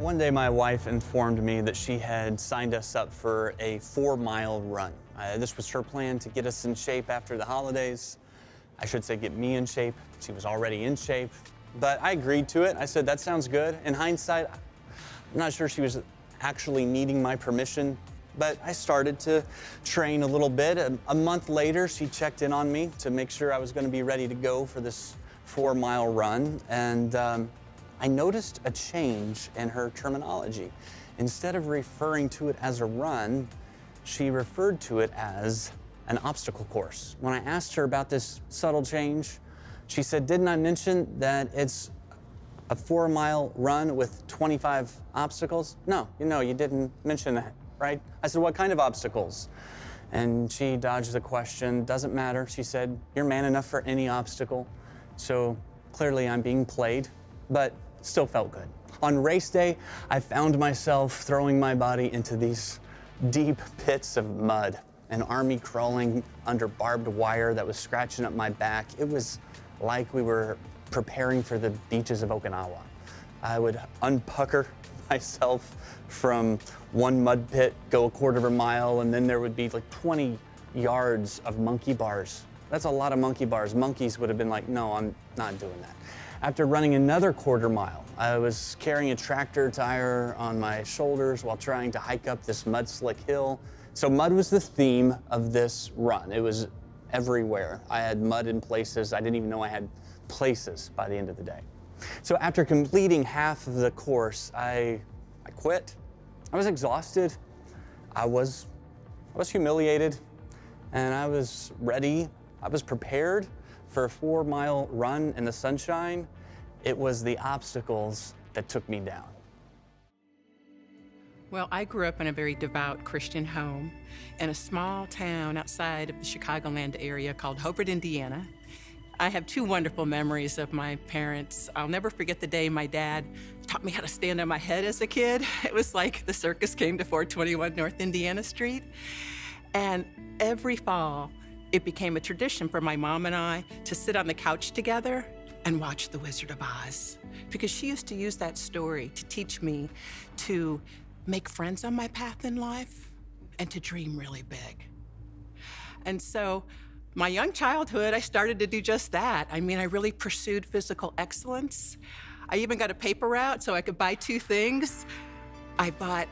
One day my wife informed me that she had signed us up for a 4-mile run. This was her plan to get us in shape after the holidays. I should say get me in shape. She was already in shape, but I agreed to it. I said, that sounds good. In hindsight, I'm not sure she was actually needing my permission, but I started to train a little bit. A month later, she checked in on me to make sure I was going to be ready to go for this 4-mile run, and I noticed a change in her terminology. Instead of referring to it as a run, she referred to it as an obstacle course. When I asked her about this subtle change, she said, didn't I mention that it's a 4-mile run with 25 obstacles? No, you didn't mention that, right? I said, what kind of obstacles? And she dodged the question. Doesn't matter. She said, you're man enough for any obstacle. So clearly I'm being played, but still felt good. On race day, I found myself throwing my body into these deep pits of mud, an army crawling under barbed wire that was scratching up my back. It was like we were preparing for the beaches of Okinawa. I would unpucker myself from one mud pit, go a quarter of a mile, and then there would be like 20 yards of monkey bars. That's a lot of monkey bars. Monkeys would have been like, no, I'm not doing that. After running another quarter mile, I was carrying a tractor tire on my shoulders while trying to hike up this mud slick hill. So mud was the theme of this run. It was everywhere. I had mud in places. I didn't even know I had places by the end of the day. So after completing half of the course, I quit. I was exhausted. I was humiliated, and I was ready. I was prepared for a 4-mile run in the sunshine. It was the obstacles that took me down. Well, I grew up in a very devout Christian home in a small town outside of the Chicagoland area called Hobart, Indiana. I have 2 wonderful memories of my parents. I'll never forget the day my dad taught me how to stand on my head as a kid. It was like the circus came to 421 North Indiana Street. And every fall, it became a tradition for my mom and I to sit on the couch together and watch The Wizard of Oz, because she used to use that story to teach me to make friends on my path in life and to dream really big. And so my young childhood, I started to do just that. I mean, I really pursued physical excellence. I even got a paper route so I could buy 2 things. I bought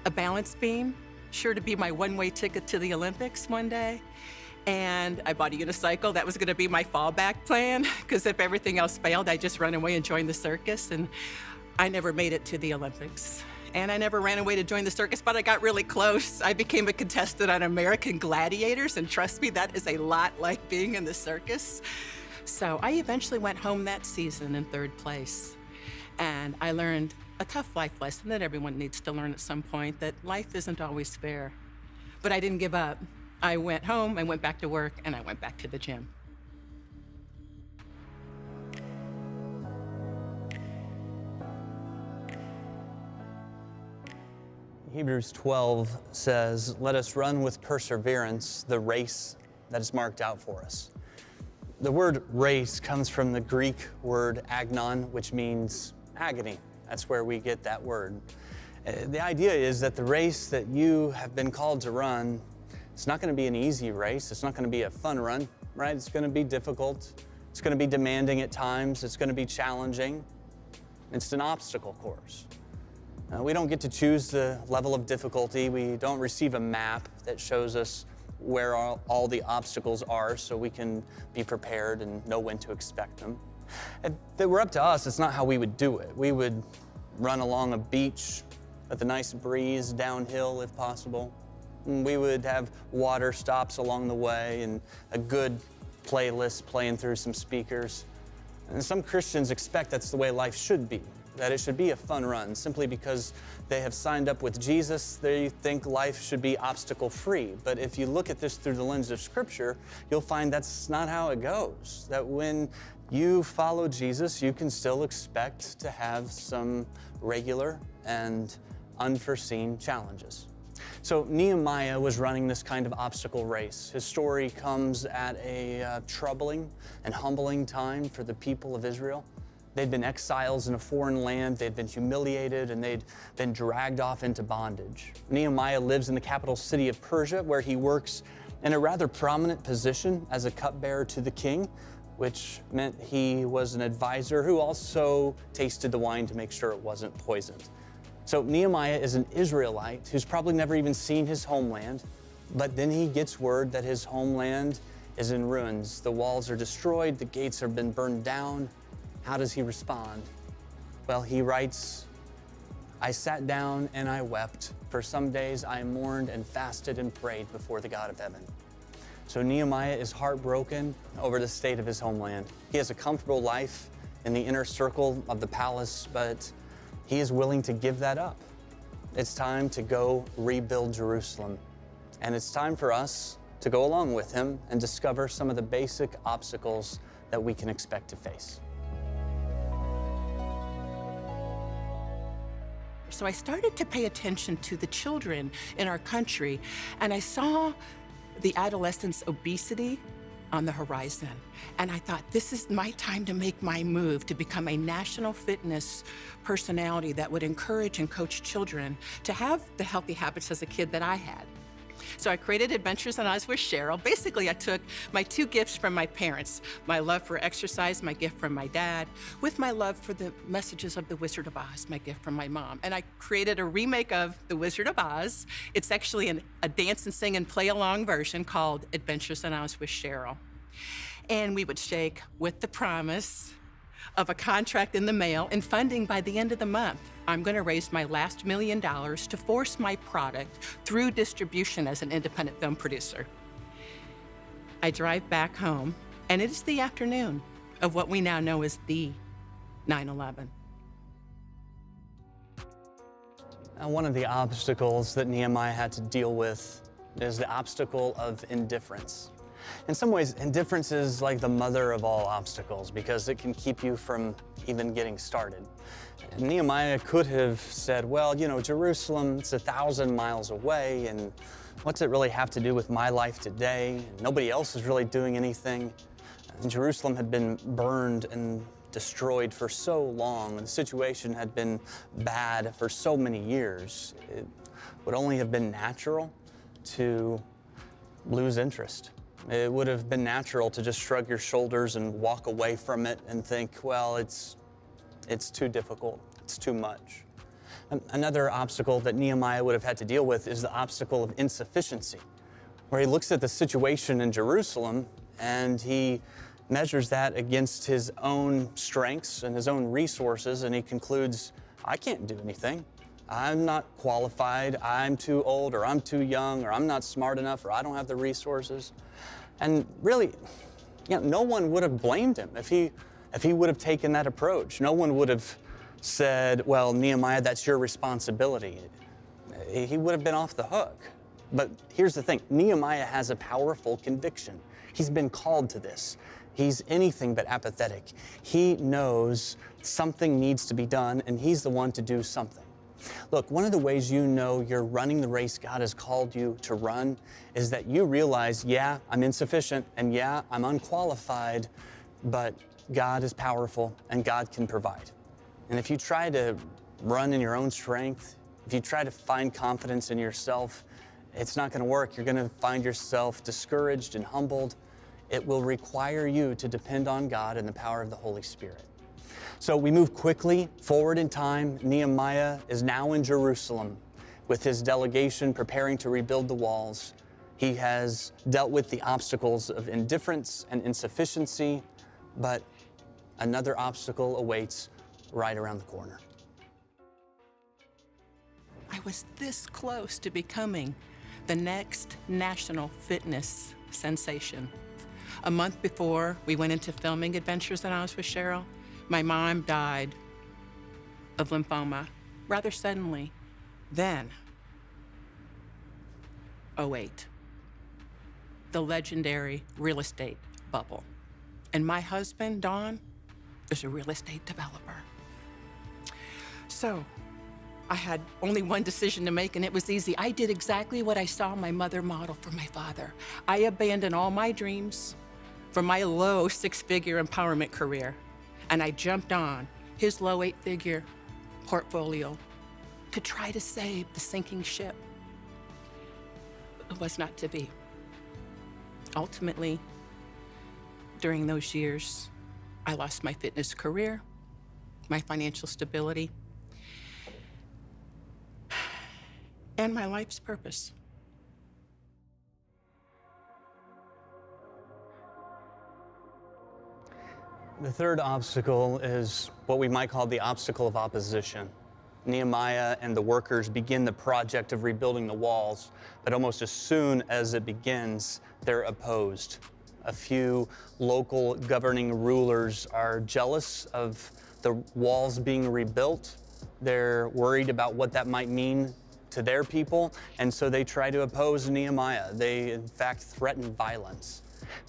a balance beam, sure to be my one-way ticket to the Olympics one day. And I bought a unicycle. That was gonna be my fallback plan, because if everything else failed, I'd just run away and join the circus. And I never made it to the Olympics. And I never ran away to join the circus, but I got really close. I became a contestant on American Gladiators, and trust me, that is a lot like being in the circus. So I eventually went home that season in 3rd place. And I learned a tough life lesson that everyone needs to learn at some point, that life isn't always fair. But I didn't give up. I went home, I went back to work, and I went back to the gym. Hebrews 12 says, let us run with perseverance the race that is marked out for us. The word race comes from the Greek word agnon, which means agony. That's where we get that word. The idea is that the race that you have been called to run, it's not going to be an easy race. It's not going to be a fun run, right? It's going to be difficult. It's going to be demanding at times. It's going to be challenging. It's an obstacle course. We don't get to choose the level of difficulty. We don't receive a map that shows us where all the obstacles are so we can be prepared and know when to expect them. If it were up to us, it's not how we would do it. We would run along a beach with a nice breeze downhill if possible. And we would have water stops along the way and a good playlist playing through some speakers. And some Christians expect that's the way life should be, that it should be a fun run. Simply because they have signed up with Jesus, they think life should be obstacle-free. But if you look at this through the lens of Scripture, you'll find that's not how it goes. That when you follow Jesus, you can still expect to have some regular and unforeseen challenges. So Nehemiah was running this kind of obstacle race. His story comes at a troubling and humbling time for the people of Israel. They'd been exiles in a foreign land, they'd been humiliated, and they'd been dragged off into bondage. Nehemiah lives in the capital city of Persia, where he works in a rather prominent position as a cupbearer to the king, which meant he was an advisor who also tasted the wine to make sure it wasn't poisoned. So Nehemiah is an Israelite who's probably never even seen his homeland, but then he gets word that his homeland is in ruins. The walls are destroyed, the gates have been burned down. How does he respond? Well, he writes, "I sat down and I wept. For some days I mourned and fasted and prayed before the God of heaven." So Nehemiah is heartbroken over the state of his homeland. He has a comfortable life in the inner circle of the palace, but he is willing to give that up. It's time to go rebuild Jerusalem. And it's time for us to go along with him and discover some of the basic obstacles that we can expect to face. So I started to pay attention to the children in our country, and I saw the adolescents' obesity on the horizon. And I thought, this is my time to make my move to become a national fitness personality that would encourage and coach children to have the healthy habits as a kid that I had. So I created Adventures in Oz with Cheryl. Basically, I took my two gifts from my parents, my love for exercise, my gift from my dad, with my love for the messages of The Wizard of Oz, my gift from my mom. And I created a remake of The Wizard of Oz. It's actually a dance and sing and play along version called Adventures in Oz with Cheryl. And we would shake with the promise of a contract in the mail and funding by the end of the month. I'm going to raise my last $1 million to force my product through distribution as an independent film producer. I drive back home, and it is the afternoon of what we now know as the 9/11. Now, one of the obstacles that Nehemiah had to deal with is the obstacle of indifference. In some ways, indifference is like the mother of all obstacles because it can keep you from even getting started. Nehemiah could have said, well, you know, Jerusalem, it's 1,000 miles away, and what's it really have to do with my life today? Nobody else is really doing anything. And Jerusalem had been burned and destroyed for so long, and the situation had been bad for so many years. It would only have been natural to lose interest. It would have been natural to just shrug your shoulders and walk away from it and think, well, it's too difficult, it's too much. Another obstacle that Nehemiah would have had to deal with is the obstacle of insufficiency, where he looks at the situation in Jerusalem and he measures that against his own strengths and his own resources, and he concludes, I can't do anything. I'm not qualified, I'm too old, or I'm too young, or I'm not smart enough, or I don't have the resources. And really, you know, no one would have blamed him if he would have taken that approach. No one would have said, well, Nehemiah, that's your responsibility. He would have been off the hook. But here's the thing, Nehemiah has a powerful conviction. He's been called to this. He's anything but apathetic. He knows something needs to be done, and he's the one to do something. Look, one of the ways you know you're running the race God has called you to run is that you realize, yeah, I'm insufficient, and yeah, I'm unqualified, but God is powerful and God can provide. And if you try to run in your own strength, if you try to find confidence in yourself, it's not going to work. You're going to find yourself discouraged and humbled. It will require you to depend on God and the power of the Holy Spirit. So we move quickly forward in time. Nehemiah is now in Jerusalem with his delegation preparing to rebuild the walls. He has dealt with the obstacles of indifference and insufficiency, but another obstacle awaits right around the corner. I was this close to becoming the next national fitness sensation. A month before we went into filming Adventures in Oz with Cheryl, my mom died of lymphoma rather suddenly. Then, 2008, the legendary real estate bubble. And my husband, Don, is a real estate developer. So I had only one decision to make, and it was easy. I did exactly what I saw my mother model for my father. I abandoned all my dreams for my low six-figure empowerment career. and I jumped on his low 8-figure portfolio to try to save the sinking ship. It was not to be. Ultimately, during those years, I lost my fitness career, my financial stability, and my life's purpose. The third obstacle is what we might call the obstacle of opposition. Nehemiah and the workers begin the project of rebuilding the walls, but almost as soon as it begins, they're opposed. A few local governing rulers are jealous of the walls being rebuilt. They're worried about what that might mean to their people, and so they try to oppose Nehemiah. They, in fact, threaten violence.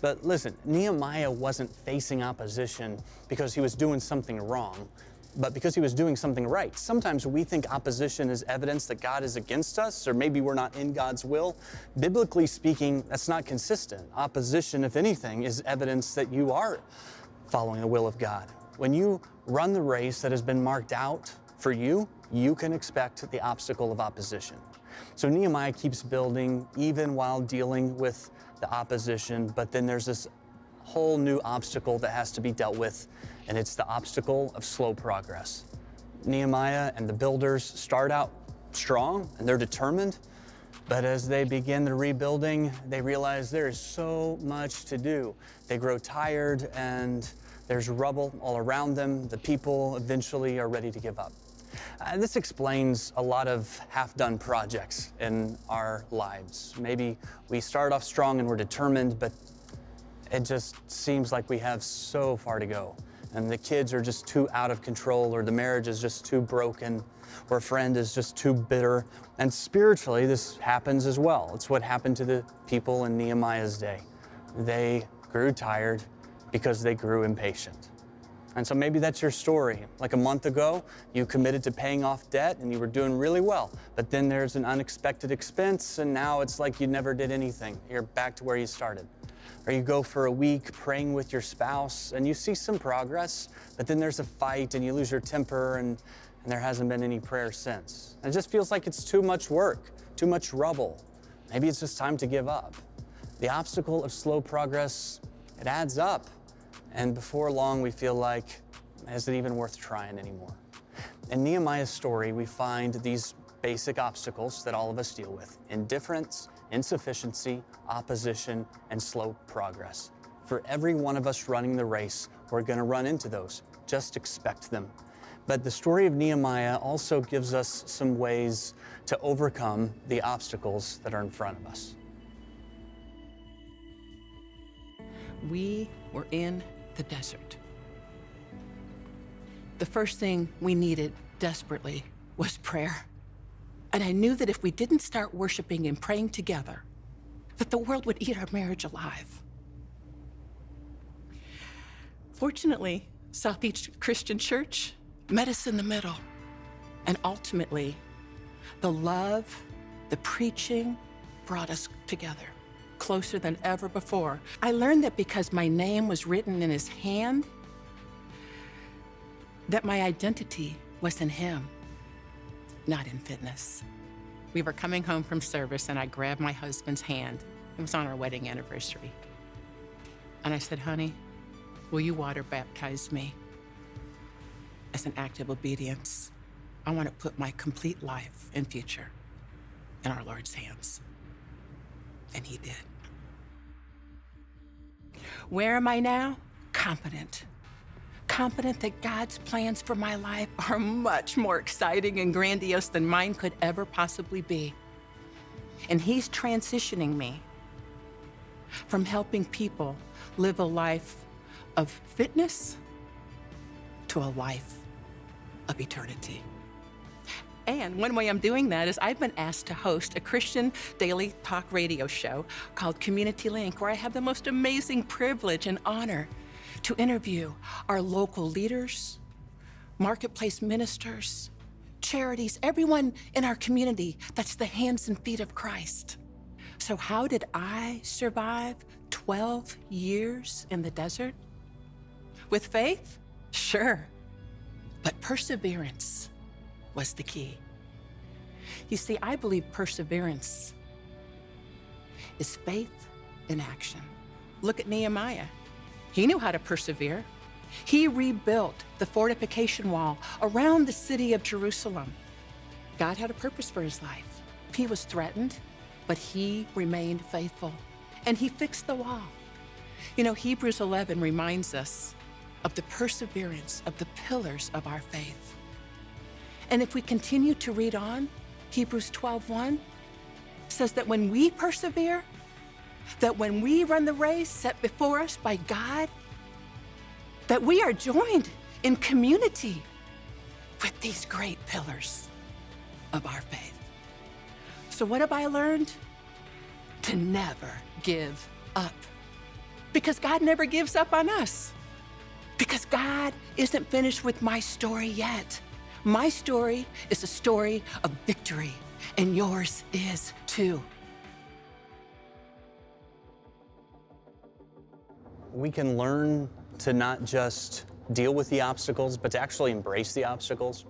But listen, Nehemiah wasn't facing opposition because he was doing something wrong, but because he was doing something right. Sometimes we think opposition is evidence that God is against us, or maybe we're not in God's will. Biblically speaking, that's not consistent. Opposition, if anything, is evidence that you are following the will of God. When you run the race that has been marked out for you, you can expect the obstacle of opposition. So Nehemiah keeps building even while dealing with the opposition, but then there's this whole new obstacle that has to be dealt with, and it's the obstacle of slow progress. Nehemiah and the builders start out strong and they're determined, but as they begin the rebuilding, they realize there is so much to do. They grow tired and there's rubble all around them. The people eventually are ready to give up. This explains a lot of half-done projects in our lives. Maybe we start off strong and we're determined, but it just seems like we have so far to go. And the kids are just too out of control, or the marriage is just too broken, or a friend is just too bitter. And spiritually, this happens as well. It's what happened to the people in Nehemiah's day. They grew tired because they grew impatient. And so maybe that's your story. Like a month ago, you committed to paying off debt and you were doing really well, but then there's an unexpected expense and now it's like you never did anything. You're back to where you started. Or you go for a week praying with your spouse and you see some progress, but then there's a fight and you lose your temper and there hasn't been any prayer since. And it just feels like it's too much work, too much rubble. Maybe it's just time to give up. The obstacle of slow progress, it adds up. And before long, we feel like, is it even worth trying anymore? In Nehemiah's story, we find these basic obstacles that all of us deal with: indifference, insufficiency, opposition, and slow progress. For every one of us running the race, we're going to run into those. Just expect them. But the story of Nehemiah also gives us some ways to overcome the obstacles that are in front of us. We were in the desert. The first thing we needed desperately was prayer. And I knew that if we didn't start worshiping and praying together, that the world would eat our marriage alive. Fortunately, Southeast Christian Church met us in the middle. And ultimately, the love, the preaching brought us together, closer than ever before. I learned that because my name was written in his hand, that my identity was in him, not in fitness. We were coming home from service and I grabbed my husband's hand. It was on our wedding anniversary. And I said, honey, will you water baptize me? As an act of obedience, I want to put my complete life and future in our Lord's hands. And he did. Where am I now? Confident. Confident that God's plans for my life are much more exciting and grandiose than mine could ever possibly be. And he's transitioning me from helping people live a life of fitness to a life of eternity. And one way I'm doing that is I've been asked to host a Christian daily talk radio show called Community Link, where I have the most amazing privilege and honor to interview our local leaders, marketplace ministers, charities, everyone in our community that's the hands and feet of Christ. So how did I survive 12 years in the desert? With faith? Sure, but perseverance was the key. You see, I believe perseverance is faith in action. Look at Nehemiah. He knew how to persevere. He rebuilt the fortification wall around the city of Jerusalem. God had a purpose for his life. He was threatened, but he remained faithful, and he fixed the wall. You know, Hebrews 11 reminds us of the perseverance of the pillars of our faith. And if we continue to read on, Hebrews 12:1 says that when we persevere, that when we run the race set before us by God, that we are joined in community with these great pillars of our faith. So what have I learned? To never give up. Because God never gives up on us. Because God isn't finished with my story yet. My story is a story of victory, and yours is too. We can learn to not just deal with the obstacles, but to actually embrace the obstacles.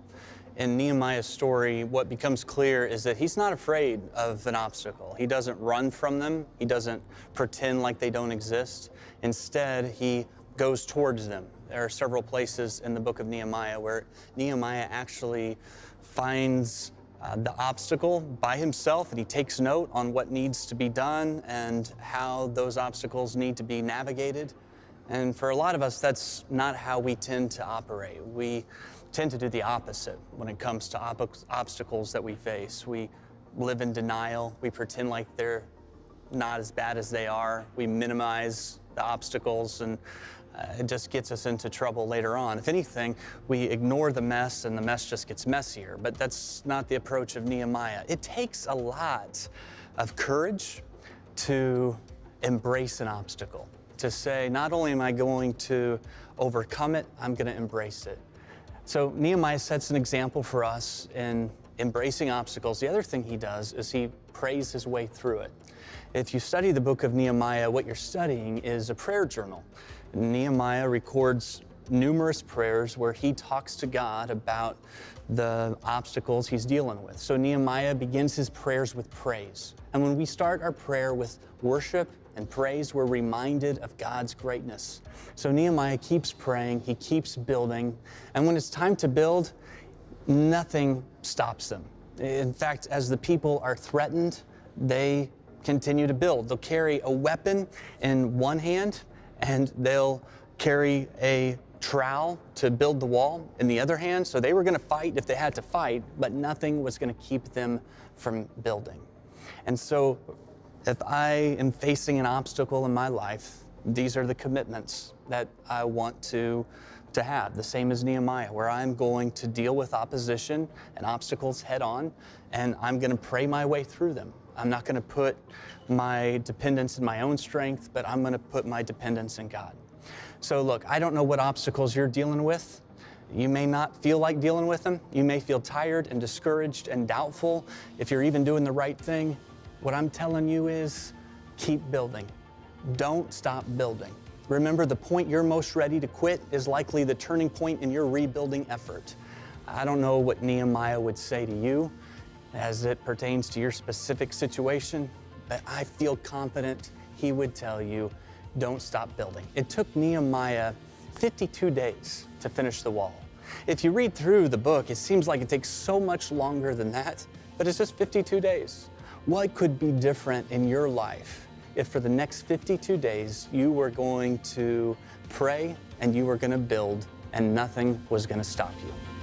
In Nehemiah's story, what becomes clear is that he's not afraid of an obstacle. He doesn't run from them. He doesn't pretend like they don't exist. Instead, he goes towards them. There are several places in the book of Nehemiah where Nehemiah actually finds the obstacle by himself, and he takes note on what needs to be done and how those obstacles need to be navigated. And for a lot of us, that's not how we tend to operate. We tend to do the opposite when it comes to obstacles that we face. We live in denial. We pretend like they're not as bad as they are. We minimize the obstacles, and it just gets us into trouble later on. If anything, we ignore the mess, and the mess just gets messier. But that's not the approach of Nehemiah. It takes a lot of courage to embrace an obstacle, to say, not only am I going to overcome it, I'm going to embrace it. So Nehemiah sets an example for us in embracing obstacles. The other thing he does is he prays his way through it. If you study the book of Nehemiah, what you're studying is a prayer journal. Nehemiah records numerous prayers where he talks to God about the obstacles he's dealing with. So Nehemiah begins his prayers with praise. And when we start our prayer with worship and praise, we're reminded of God's greatness. So Nehemiah keeps praying, he keeps building, and when it's time to build, nothing stops them. In fact, as the people are threatened, they continue to build. They'll carry a weapon in one hand, and they'll carry a trowel to build the wall in the other hand. So they were going to fight if they had to fight, but nothing was going to keep them from building. And so if I am facing an obstacle in my life, these are the commitments that I want to have, the same as Nehemiah, where I'm going to deal with opposition and obstacles head on, and I'm going to pray my way through them. I'm not going to put my dependence in my own strength, but I'm going to put my dependence in God. So look, I don't know what obstacles you're dealing with. You may not feel like dealing with them. You may feel tired and discouraged and doubtful if you're even doing the right thing. What I'm telling you is keep building. Don't stop building. Remember, the point you're most ready to quit is likely the turning point in your rebuilding effort. I don't know what Nehemiah would say to you as it pertains to your specific situation, but I feel confident he would tell you, don't stop building. It took Nehemiah 52 days to finish the wall. If you read through the book, it seems like it takes so much longer than that, but it's just 52 days. What could be different in your life if for the next 52 days you were going to pray and you were going to build and nothing was going to stop you?